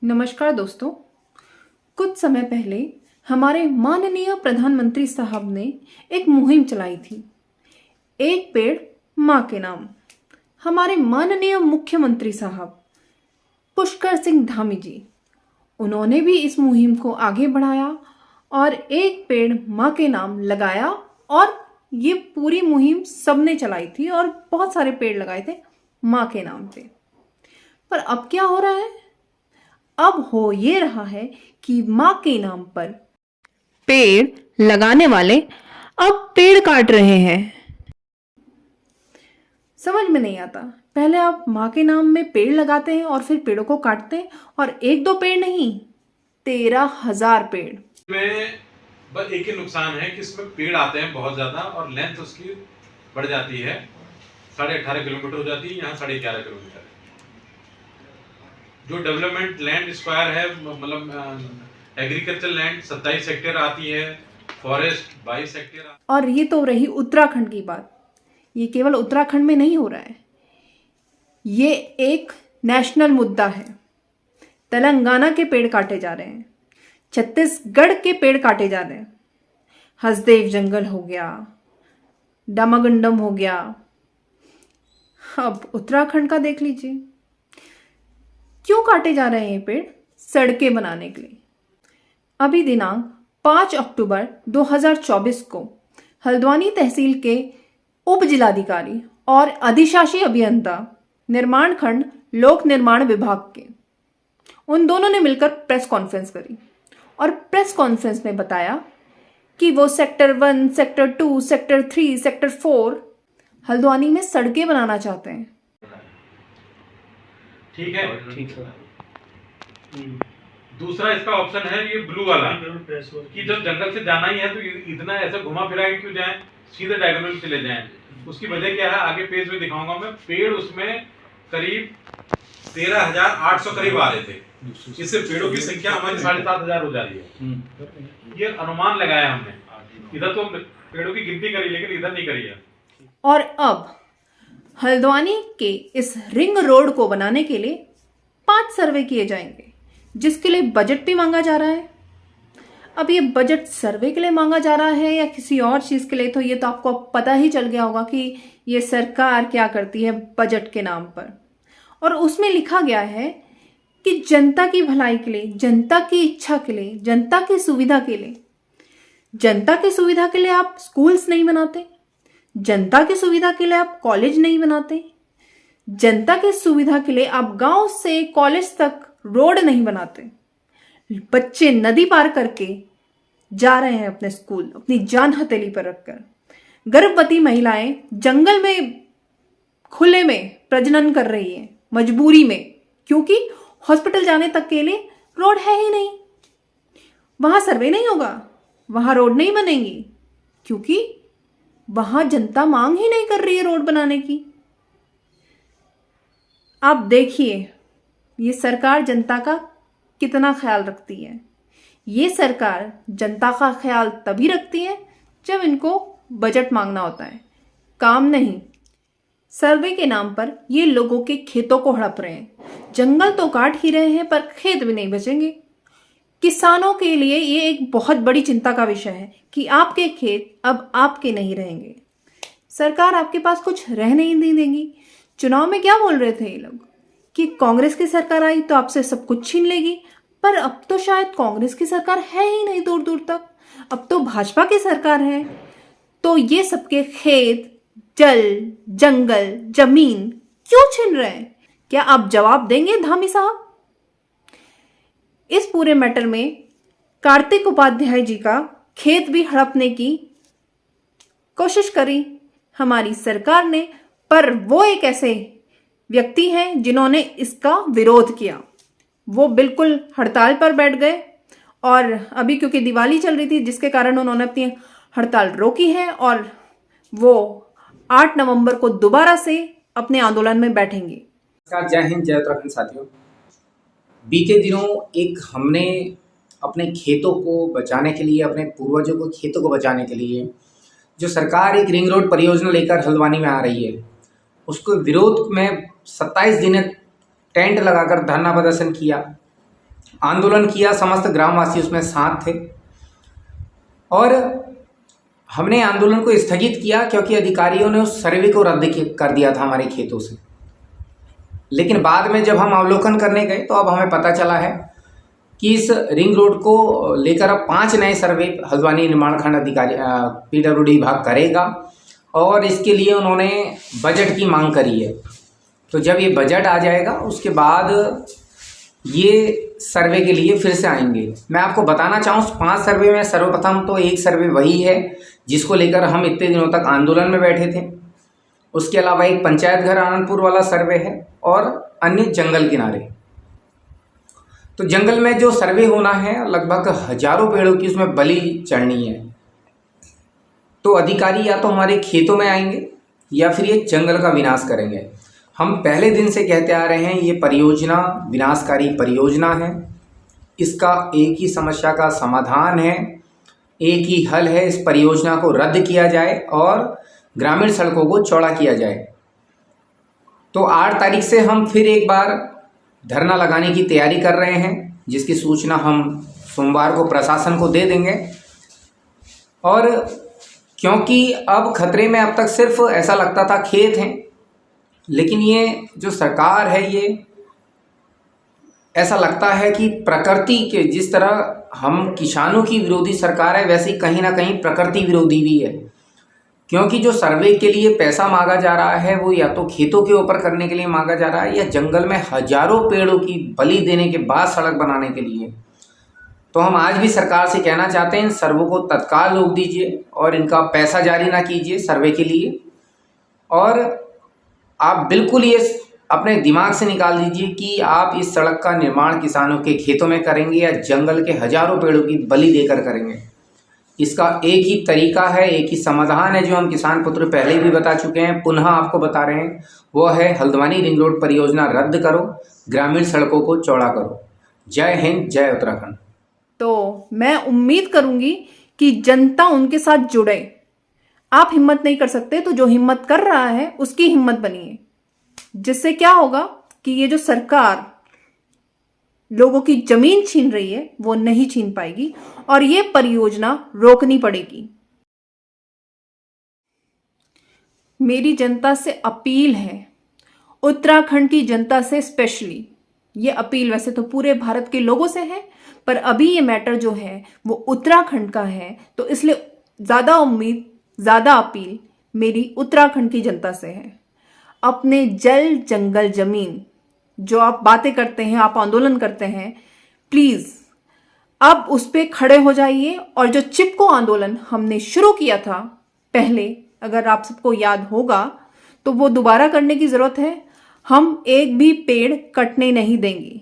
नमस्कार दोस्तों। कुछ समय पहले हमारे माननीय प्रधानमंत्री साहब ने एक मुहिम चलाई थी, एक पेड़ माँ के नाम। हमारे माननीय मुख्यमंत्री साहब पुष्कर सिंह धामी जी, उन्होंने भी इस मुहिम को आगे बढ़ाया और एक पेड़ माँ के नाम लगाया और ये पूरी मुहिम सबने चलाई थी और बहुत सारे पेड़ लगाए थे माँ के नाम पे। पर अब क्या हो रहा है? अब हो ये रहा है कि माँ के नाम पर पेड़ लगाने वाले अब पेड़ काट रहे हैं। समझ में नहीं आता, पहले आप माँ के नाम में पेड़ लगाते हैं और फिर पेड़ों को काटते हैं, और एक दो पेड़ नहीं, 13,000 पेड़। में बस एक ही नुकसान है कि इसमें पेड़ आते हैं बहुत ज्यादा और लेंथ उसकी बढ़ जाती है, 18.5 किलोमीटर हो जाती है, यहाँ 11.5 किलोमीटर है। जो डेवलपमेंट लैंड स्क्वायर है, मतलब एग्रीकल्चर लैंड 27 हेक्टेयर आती है, फॉरेस्ट 22 हेक्टेयर। और ये तो रही उत्तराखंड की बात। ये केवल उत्तराखंड में नहीं हो रहा है, ये एक नेशनल मुद्दा है। तेलंगाना के पेड़ काटे जा रहे हैं, छत्तीसगढ़ के पेड़ काटे जा रहे हैं, हसदेव जंगल हो गया, डामागंडम हो गया। अब उत्तराखंड का देख लीजिए, क्यों काटे जा रहे हैं पेड़? सड़कें बनाने के लिए। अभी दिनांक 5 अक्टूबर 2024 को हल्द्वानी तहसील के उप जिलाधिकारी और अधिशासी अभियंता निर्माण खंड लोक निर्माण विभाग के, उन दोनों ने मिलकर प्रेस कॉन्फ्रेंस करी और प्रेस कॉन्फ्रेंस में बताया कि वो sector 1, sector 2, sector 3, sector 4 Haldwani में सड़कें बनाना चाहते हैं। ठीक है, ठीक है। दूसरा इसका ऑप्शन है ये ब्लू वाला, कि जब जंगल से जाना ही है तो इतना ऐसे घुमा फिरा के क्यों जाएं, सीधे डायगोनल चले जाएं। उसकी वजह क्या है, आगे पेज में दिखाऊंगा मैं। पेड़ उसमें करीब 13,800 करीब आ रहे थे, इससे पेड़ों की संख्या हमारी 7,500 हो जा रही है। ये अनुमान लगाया हमने, इधर तो पेड़ों की गिनती करी लेकिन इधर नहीं करी है। और अब हल्द्वानी के इस रिंग रोड को बनाने के लिए 5 सर्वे किए जाएंगे, जिसके लिए बजट भी मांगा जा रहा है। अब ये बजट सर्वे के लिए मांगा जा रहा है या किसी और चीज के लिए, तो ये तो आपको पता ही चल गया होगा कि ये सरकार क्या करती है बजट के नाम पर। और उसमें लिखा गया है कि जनता की भलाई के लिए, जनता की इच्छा के लिए, जनता की सुविधा के लिए। जनता की सुविधा के लिए आप स्कूल्स नहीं बनाते, जनता की सुविधा के लिए आप कॉलेज नहीं बनाते, जनता की सुविधा के लिए आप गांव से कॉलेज तक रोड नहीं बनाते। बच्चे नदी पार करके जा रहे हैं अपने स्कूल, अपनी जान हथेली पर रखकर। गर्भवती महिलाएं जंगल में खुले में प्रजनन कर रही हैं, मजबूरी में, क्योंकि हॉस्पिटल जाने तक के लिए रोड है ही नहीं। वहां सर्वे नहीं होगा, वहां रोड नहीं बनेंगी, क्योंकि वहां जनता मांग ही नहीं कर रही है रोड बनाने की। आप देखिए ये सरकार जनता का कितना ख्याल रखती है। ये सरकार जनता का ख्याल तभी रखती है जब इनको बजट मांगना होता है, काम नहीं। सर्वे के नाम पर ये लोगों के खेतों को हड़प रहे हैं। जंगल तो काट ही रहे हैं पर खेत भी नहीं बचेंगे। किसानों के लिए ये एक बहुत बड़ी चिंता का विषय है कि आपके खेत अब आपके नहीं रहेंगे। सरकार आपके पास कुछ रह नहीं देगी। चुनाव में क्या बोल रहे थे ये लोग कि कांग्रेस की सरकार आई तो आपसे सब कुछ छीन लेगी, पर अब तो शायद कांग्रेस की सरकार है ही नहीं दूर दूर तक। अब तो भाजपा की सरकार है, तो ये सबके खेत, जल, जंगल, जमीन क्यों छीन रहे हैं? क्या आप जवाब देंगे धामी साहब? इस पूरे मैटर में कार्तिक उपाध्याय जी का खेत भी हड़पने की कोशिश करी हमारी सरकार ने, पर वो एक ऐसे व्यक्ति हैं जिन्होंने इसका विरोध किया। वो बिल्कुल हड़ताल पर बैठ गए और अभी क्योंकि दिवाली चल रही थी जिसके कारण उन्होंने अपनी हड़ताल रोकी है और वो 8 नवंबर को दोबारा से अपने आंदोलन में बैठेंगे। जय हिंद, जय उत्तराखंड साथियों। बीते दिनों एक हमने अपने खेतों को बचाने के लिए, अपने पूर्वजों को खेतों को बचाने के लिए जो सरकार एक रिंग रोड परियोजना लेकर हल्द्वानी में आ रही है, उसको विरोध में 27 दिन टेंट लगाकर धरना प्रदर्शन किया। आंदोलन किया, समस्त ग्रामवासी उसमें साथ थे और हमने आंदोलन को स्थगित किया क्योंकि अधिकारियों ने उस सर्वे को रद्द कर दिया था हमारे खेतों से। लेकिन बाद में जब हम अवलोकन करने गए तो अब हमें पता चला है कि इस रिंग रोड को लेकर अब 5 नए सर्वे हल्द्वानी निर्माण खंड अधिकारी PWD विभाग करेगा और इसके लिए उन्होंने बजट की मांग करी है। तो जब ये बजट आ जाएगा उसके बाद ये सर्वे के लिए फिर से आएंगे। मैं आपको बताना चाहूँ 5 सर्वे में सर्वप्रथम तो एक सर्वे वही है जिसको लेकर हम इतने दिनों तक आंदोलन में बैठे थे। उसके अलावा एक पंचायत घर आनंदपुर वाला सर्वे है और अन्य जंगल किनारे। तो जंगल में जो सर्वे होना है लगभग हजारों पेड़ों की उसमें बलि चढ़नी है। तो अधिकारी या तो हमारे खेतों में आएंगे या फिर ये जंगल का विनाश करेंगे। हम पहले दिन से कहते आ रहे हैं ये परियोजना विनाशकारी परियोजना है। इसका एक ही समस्या का समाधान है, एक ही हल है, इस परियोजना को रद्द किया जाए और ग्रामीण सड़कों को चौड़ा किया जाए। तो 8 तारीख से हम फिर एक बार धरना लगाने की तैयारी कर रहे हैं जिसकी सूचना हम सोमवार को प्रशासन को दे देंगे। और क्योंकि अब खतरे में अब तक सिर्फ ऐसा लगता था खेत हैं, लेकिन ये जो सरकार है ये ऐसा लगता है कि प्रकृति के जिस तरह हम किसानों की विरोधी सरकार है वैसे कहीं ना कहीं प्रकृति विरोधी भी है। क्योंकि जो सर्वे के लिए पैसा मांगा जा रहा है वो या तो खेतों के ऊपर करने के लिए मांगा जा रहा है या जंगल में हजारों पेड़ों की बलि देने के बाद सड़क बनाने के लिए। तो हम आज भी सरकार से कहना चाहते हैं इन सर्वों को तत्काल रोक दीजिए और इनका पैसा जारी ना कीजिए सर्वे के लिए। और आप बिल्कुल ये अपने दिमाग से निकाल दीजिए कि आप इस सड़क का निर्माण किसानों के खेतों में करेंगे या जंगल के हजारों पेड़ों की बलि देकर करेंगे। इसका एक ही तरीका है, एक ही समाधान है जो हम किसान पुत्र पहले भी बता चुके हैं, पुनः आपको बता रहे हैं, वो है हल्द्वानी रिंग रोड परियोजना रद्द करो, ग्रामीण सड़कों को चौड़ा करो। जय हिंद, जय उत्तराखंड। तो मैं उम्मीद करूंगी कि जनता उनके साथ जुड़े। आप हिम्मत नहीं कर सकते तो जो हिम्मत कर रहा है उसकी हिम्मत बनिए, जिससे क्या होगा कि ये जो सरकार लोगों की जमीन छीन रही है वो नहीं छीन पाएगी और ये परियोजना रोकनी पड़ेगी। मेरी जनता से अपील है, उत्तराखंड की जनता से स्पेशली, ये अपील वैसे तो पूरे भारत के लोगों से है पर अभी ये मैटर जो है वो उत्तराखंड का है, तो इसलिए ज्यादा उम्मीद, ज्यादा अपील मेरी उत्तराखंड की जनता से है। अपने जल जंगल जमीन जो आप बातें करते हैं, आप आंदोलन करते हैं, प्लीज अब उस पे खड़े हो जाइए। और जो चिपको आंदोलन हमने शुरू किया था पहले, अगर आप सबको याद होगा तो वो दोबारा करने की जरूरत है। हम एक भी पेड़ कटने नहीं देंगे।